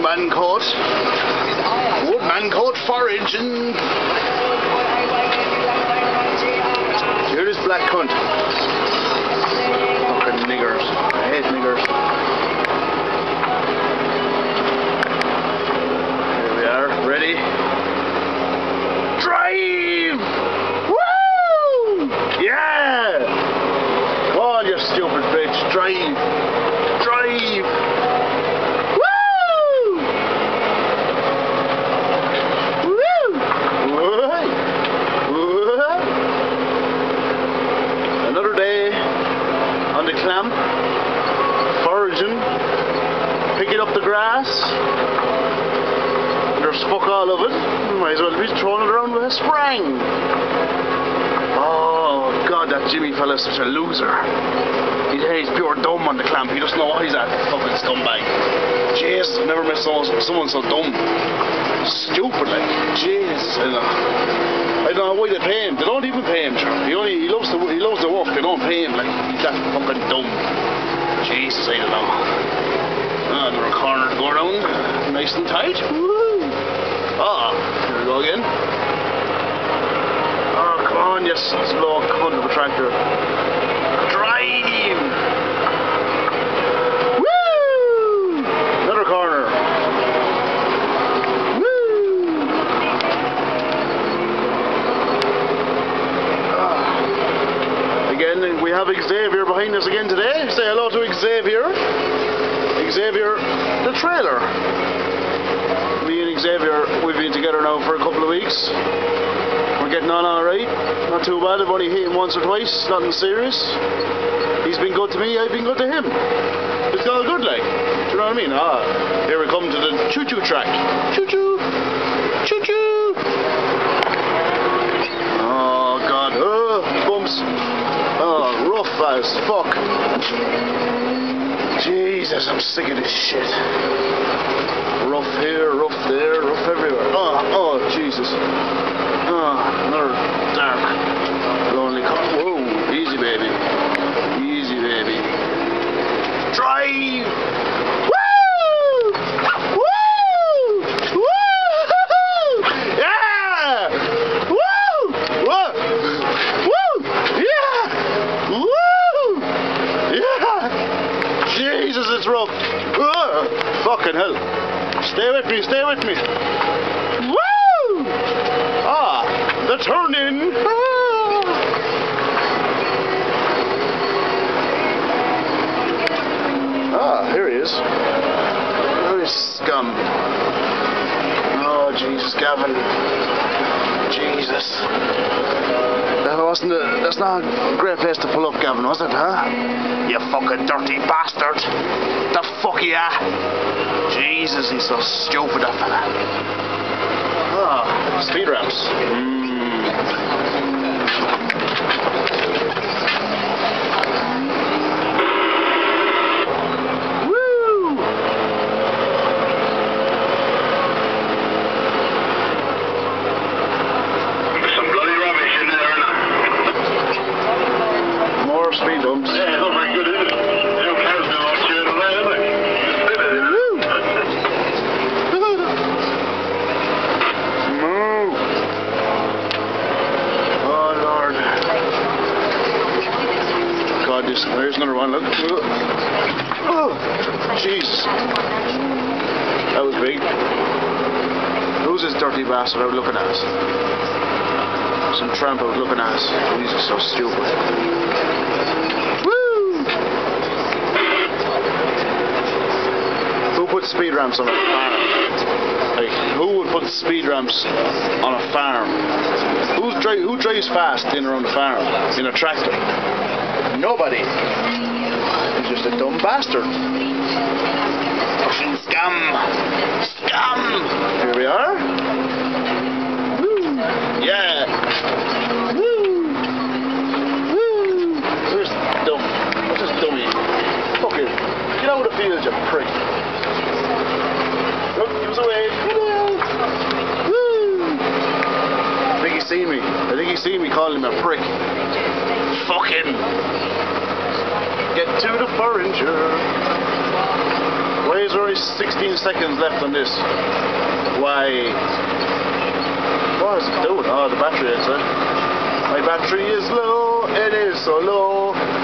woodman coat. Woodman coat foraging. Here is black cunt. Fucking niggers. I hate niggers. Here we are, ready. Drive! Woo! Yeah! Come on, you stupid bitch. Drive! Drive! Woo! Woo! Woo! Another day on the clamp, foraging, picking up the grass. There's fuck all of it. Might as well be throwing it around with a sprang. Oh God, that Jimmy fella's such a loser. He's pure dumb on the clamp. He doesn't know what he's at. Fucking scumbag. Jesus, I've never met someone so dumb. Stupid, like. Jesus, I don't know why they pay him. They don't even pay him, sure. He loves the work. They don't pay him, like. He's that fucking dumb. Jesus, I don't know. Another corner to go around. Nice and tight. Woo! Here we go again. Oh, come on, you slow cunt of a tractor. Drive! Woo! Another corner. Woo! Again, we have Xavier behind us again today. Say hello to Xavier. Xavier, the trailer. Me and Xavier, we've been together now for a couple of weeks. We're getting on alright. Not too bad. I've only hit him once or twice. Nothing serious. He's been good to me. I've been good to him. It's all good, like. Do you know what I mean? Here we come to the choo-choo track. Choo-choo. Choo-choo. Oh, God. Bumps. Oh, rough as fuck. Jesus, I'm sick of this shit. Rough here, rough there, rough everywhere. Oh, Jesus. Another dark, lonely car. Whoa, easy, baby. Easy, baby. Drive! Woo! Woo! Woo! Yeah! Woo! Woo! Woo! Yeah! Woo! Yeah! Jesus, it's rough. Fucking hell. Stay with me, stay with me. Woo! The turn in. Here he is. Where is scum? Oh, Jesus, Gavin. Jesus. That's not a great place to pull up, Gavin, was it, huh? You fucking dirty bastard. The fuck you are. Jesus, he's so stupid, that fella. Speed ramps. Woo! Some bloody rubbish in there, innit? More speed bumps. Yeah, not very good, is it? They don't care about much here today, do they? There's another one, look. Oh, jeez. That was big. Who's this dirty bastard I was looking at? Some tramp I was looking at. Jesus, so stupid. Woo! Who put speed ramps on a farm? Like, who would put speed ramps on a farm? Who drives fast in around the farm? In a tractor? Nobody. He's just a dumb bastard. Fucking scum. Scum. Here we are. Woo. Yeah. Woo. Woo. Where's dumb? What's this dummy? Fucking get out of the field, you prick. Look, he was away. Woo. I think he's seen me. I think he's seen me calling him a prick. Fucking get to the forager. Why is there only 16 seconds left on this? Why? What is it doing? Oh, the battery inside. My battery is low. It is so low.